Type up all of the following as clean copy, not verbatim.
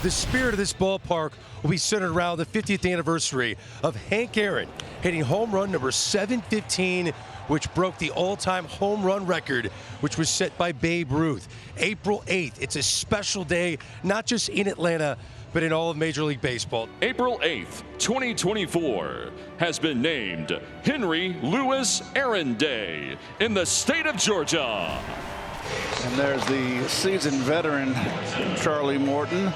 The spirit of this ballpark will be centered around the 50th anniversary of Hank Aaron hitting home run number 715, which broke the all-time home run record, which was set by Babe Ruth. April 8th. It's a special day, not just in Atlanta, but in all of Major League Baseball. April 8th, 2024 has been named Henry Louis Aaron Day in the state of Georgia. And there's the seasoned veteran Charlie Morton,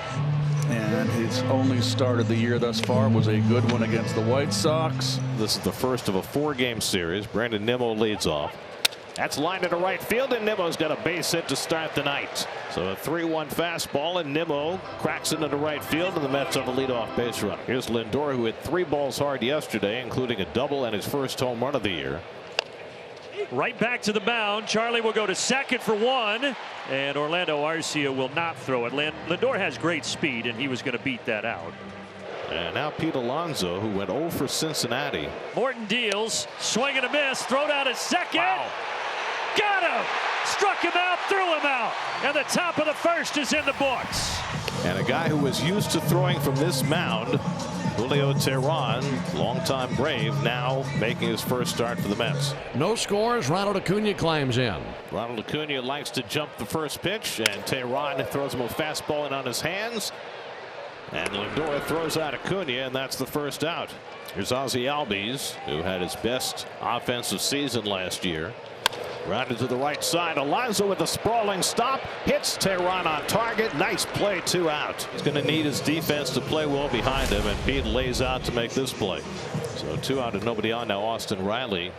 and his only start of the year thus far was a good one against the White Sox. This is the first of a 4-game series. Brandon Nimmo leads off. That's lined into right field, and Nimmo's got a base hit to start the night. So a 3-1 fastball, and Nimmo cracks it into right field, and the Mets have a leadoff base run. Here's Lindor, who hit 3 balls hard yesterday, including a double and his first home run of the year. Right back to the mound. Charlie will go to second for 1, and Orlando Arcia will not throw it. Lindor has great speed, and he was going to beat that out. And now Pete Alonso, who went 0 for Cincinnati. Morton deals, swing and a miss, throw down at second. Wow. Got him! Struck him out, threw him out, and the top of the first is in the books. And a guy who was used to throwing from this mound, Julio Teheran, longtime Brave, now making his first start for the Mets. No scores. Ronald Acuna climbs in. Ronald Acuna likes to jump the first pitch, and Teheran throws him a fastball in on his hands. And Lindor throws out Acuna, and that's the first out. Here's Ozzie Albies, who had his best offensive season last year. Rounded to the right side. Alonso with a sprawling stop. Hits Teheran on target. Nice play, 2 out. He's going to need his defense to play well behind him, and Pete lays out to make this play. So 2 out and nobody on now. Austin Riley.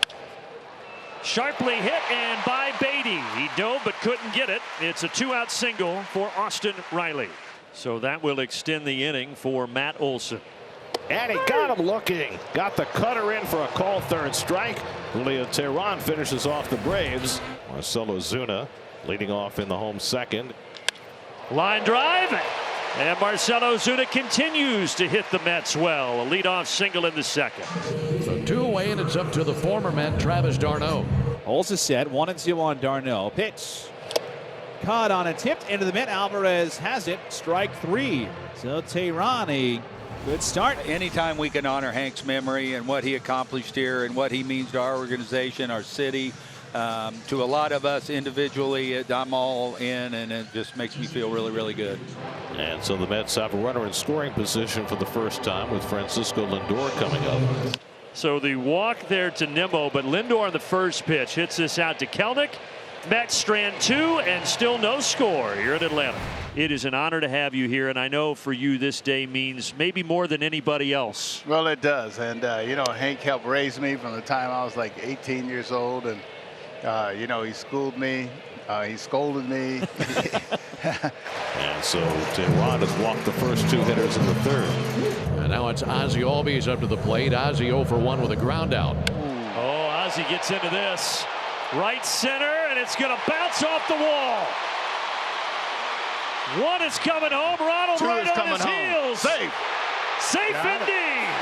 Sharply hit and by Beatty. He dove but couldn't get it. It's a 2-out single for Austin Riley. So that will extend the inning for Matt Olson. And he got him looking. Got the cutter in for a call, 3rd strike. Julio Teheran finishes off the Braves. Marcell Ozuna leading off in the home second. Line drive. And Marcell Ozuna continues to hit the Mets well. A leadoff single in the second. So 2 away, and it's up to the former Met, Travis d'Arnaud. Olson set 1-0 on d'Arnaud. Pitch. Caught on a tipped into the mitt. Alvarez has it. Strike 3. So Teheran, a good start. Anytime we can honor Hank's memory and what he accomplished here and what he means to our organization, our city, to a lot of us individually, I'm all in, and it just makes me feel really, really good. And so the Mets have a runner in scoring position for the first time with Francisco Lindor coming up. So the walk there to Nimmo, but Lindor on the first pitch hits this out to Kelenic. Mets strand 2 and still no score here in Atlanta. It is an honor to have you here, and I know for you this day means maybe more than anybody else. Well, it does, and you know, Hank helped raise me from the time I was like 18 years old, and you know, he schooled me, he scolded me. And so Teheran has walked the first 2 hitters in the 3rd. And now it's Ozzie Albies up to the plate. Ozzie 0 for 1 with a ground out. Oh, Ozzie gets into this. Right center, and it's going to bounce off the wall. 1 is coming home. Ronald 2 right is on coming his home. heels. Safe indeed.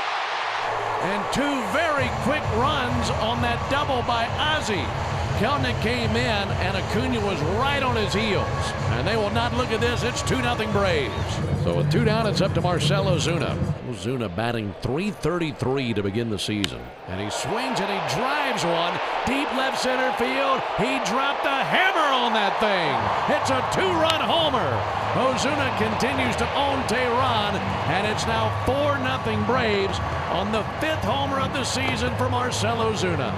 And 2 very quick runs on that double by Ozzie. Kelenic came in, and Acuna was right on his heels. And they will not look at this. It's 2-0 Braves. So with 2 down, it's up to Marcell Ozuna. Ozuna batting .333 to begin the season. And he swings and he drives one. Deep left center field. He dropped the hammer on that thing. It's a 2-run homer. Ozuna continues to own Teheran, and it's now 4-0 Braves on the 5th homer of the season for Marcell Ozuna.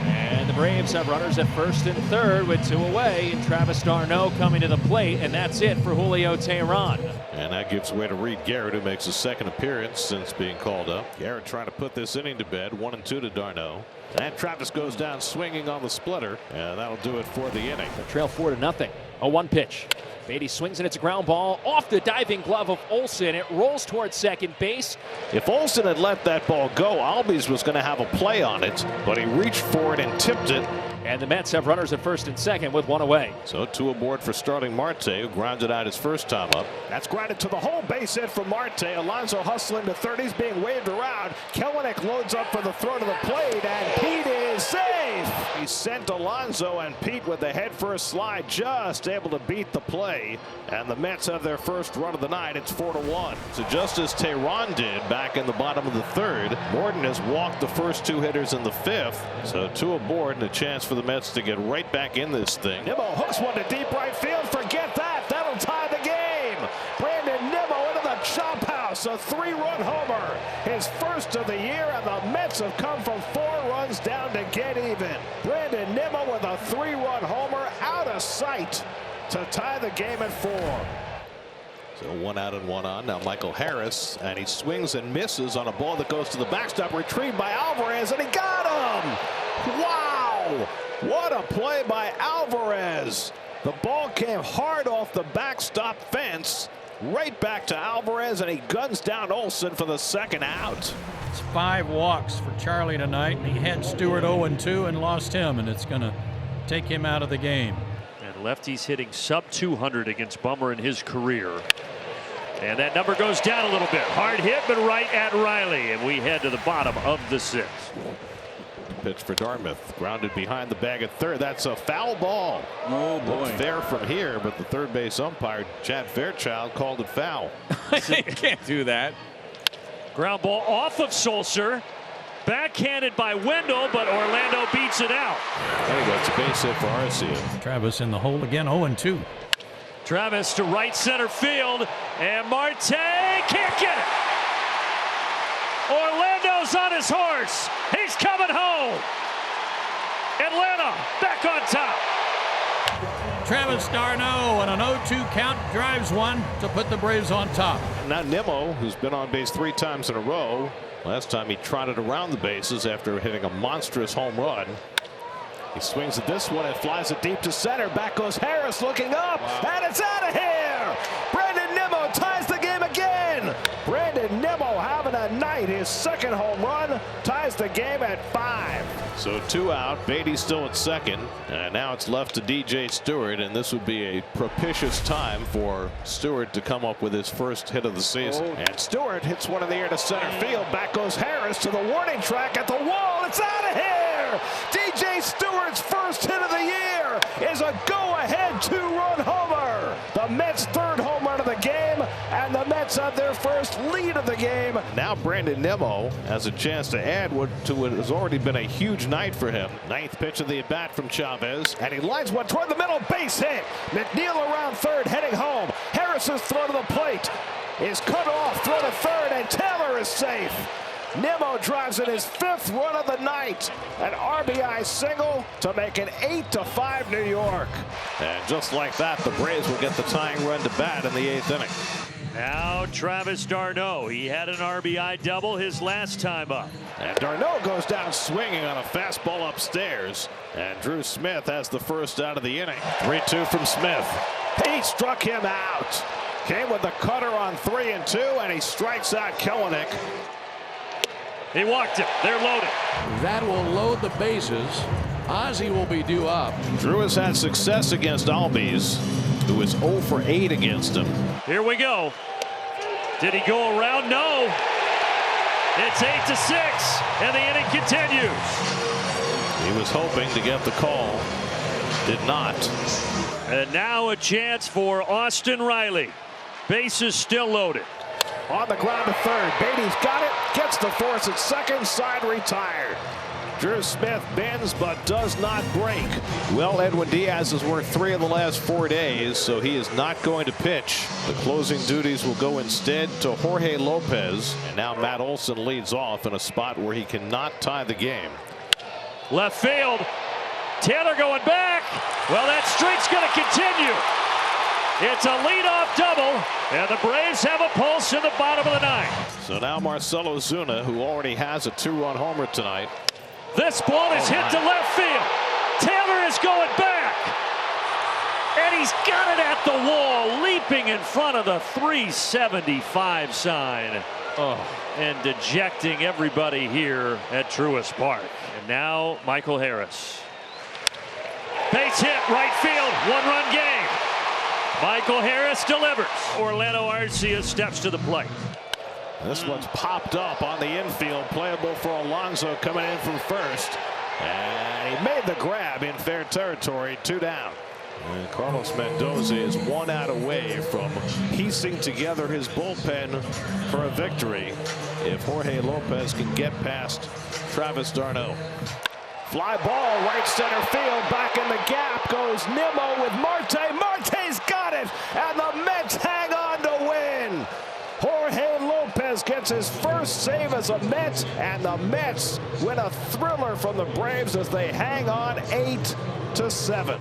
And the Braves have runners at first and third with 2 away, and Travis d'Arnaud coming to the plate, and that's it for Julio Teheran. And that gives way to Reed Garrett, who makes his 2nd appearance since being called up. Garrett trying to put this inning to bed. 1-2 to d'Arnaud. And Travis goes down swinging on the splitter, and that'll do it for the inning. The trail 4-0. A 1 pitch. Beatty swings and it's a ground ball off the diving glove of Olson. It rolls towards second base. If Olson had let that ball go, Albies was going to have a play on it, but he reached for it and tipped it. And the Mets have runners at first and second with one away. So 2 aboard for starting Marte, who grounded out his first time up. That's grounded to the hole, base hit from Marte. Alonso hustling to third. He's being waved around. Kelenic loads up for the throw to the plate, and Pete is safe. He sent Alonso, and Pete with the head first slide just able to beat the play. And the Mets have their first run of the night. It's 4-1. So just as Tehran did back in the bottom of the third, Morton has walked the first 2 hitters in the 5th. So 2 aboard and a chance for the Mets to get right back in this thing. Nimmo hooks one to deep right field. Forget that. That'll tie the game. Brandon Nimmo into the chop house. A 3-run homer. His first of the year, and the Mets have come from 4 runs down to get even. Brandon Nimmo with a 3-run homer out of sight to tie the game at 4. So 1 out and 1 on. Now Michael Harris, and he swings and misses on a ball that goes to the backstop, retrieved by Alvarez, and he got him. Wow! What a play by Alvarez. The ball came hard off the backstop fence, right back to Alvarez, and he guns down Olson for the 2nd out. It's 5 walks for Charlie tonight, and he had Stewart 0-2 and lost him, and it's going to take him out of the game. And lefties hitting sub 200 against Bummer in his career. And that number goes down a little bit. Hard hit, but right at Riley. And we head to the bottom of the 6th. Pitch for Dartmouth, grounded behind the bag at third. That's a foul ball. Oh boy. Fair from here, but the third base umpire, Chad Fairchild, called it foul. You can't do that. Ground ball off of Sulcer. Backhanded by Wendell, but Orlando beats it out. There you go. It's a base hit for Arcia. Travis in the hole again, 0-2. Travis to right center field, and Marte can't get it. Orlando's on his horse. He's coming home. Atlanta back on top. Travis d'Arnaud, and an 0-2 count drives one to put the Braves on top. Now Nimmo, who's been on base 3 times in a row. Last time he trotted around the bases after hitting a monstrous home run. He swings at this one and flies it deep to center. Back goes Harris looking up, and it's out of here. Brandon Nimmo ties the game again. Brandon Nimmo having a night. His 2nd home run ties the game at 5. So 2 out. Beatty's still at 2nd, and now it's left to DJ Stewart, and this would be a propitious time for Stewart to come up with his first hit of the season. And Stewart hits one in the air to center field. Back goes Harris to the warning track at the wall. It's out of here. DJ Stewart's first hit of the year is a go-ahead 2-run homer. The Mets' 3rd home run of the game, and the Mets have their first lead of the game. Now Brandon Nimmo has a chance to add to what has already been a huge night for him. 9th pitch of the at-bat from Chavez, and he lines one toward the middle, base hit. McNeil around third, heading home. Harris's throw to the plate is cut off, throw to third, and Taylor is safe. Nimmo drives in his 5th run of the night, an RBI single to make it 8-5 New York. And just like that, the Braves will get the tying run to bat in the 8th inning. Now Travis d'Arnaud. He had an RBI double his last time up. And d'Arnaud goes down swinging on a fastball upstairs. And Drew Smith has the first out of the inning. 3-2 from Smith. He struck him out. Came with the cutter on 3-2, and he strikes out Kelenic. He walked him. They're loaded. That will load the bases. Ozzie will be due up. Drew has had success against Albies, who is 0 for 8 against him. Here we go. Did he go around? No. It's 8-6, and the inning continues. He was hoping to get the call. Did not. And now a chance for Austin Riley. Bases still loaded. On the ground to third. Beatty's got it. Gets the force at second. Side retired. Drew Smith bends but does not break. Well, Edwin Diaz has worked 3 of the last 4 days, so he is not going to pitch. The closing duties will go instead to Jorge Lopez. And now Matt Olson leads off in a spot where he cannot tie the game. Left field. Taylor going back. Well, that streak's going to continue. It's a leadoff double, and the Braves have a pulse in the bottom of the 9th. So now Marcelo Zuna, who already has a 2-run homer tonight. This ball is hit to left field. Taylor is going back, and he's got it at the wall, leaping in front of the 375 sign. And dejecting everybody here at Truist Park. And now Michael Harris. Base hit, right field, one-run game. Michael Harris delivers. Orlando Arcia steps to the plate. This one's popped up on the infield, playable for Alonso coming in from first. And he made the grab in fair territory, 2 down. And Carlos Mendoza is 1 out away from piecing together his bullpen for a victory if Jorge Lopez can get past Travis d'Arnaud. Fly ball, right center field, back in the gap goes Nimmo with Marte. Marte's got it, and the Mets hang on to win. Jorge Lopez gets his first save as a Met, and the Mets win a thriller from the Braves as they hang on 8-7.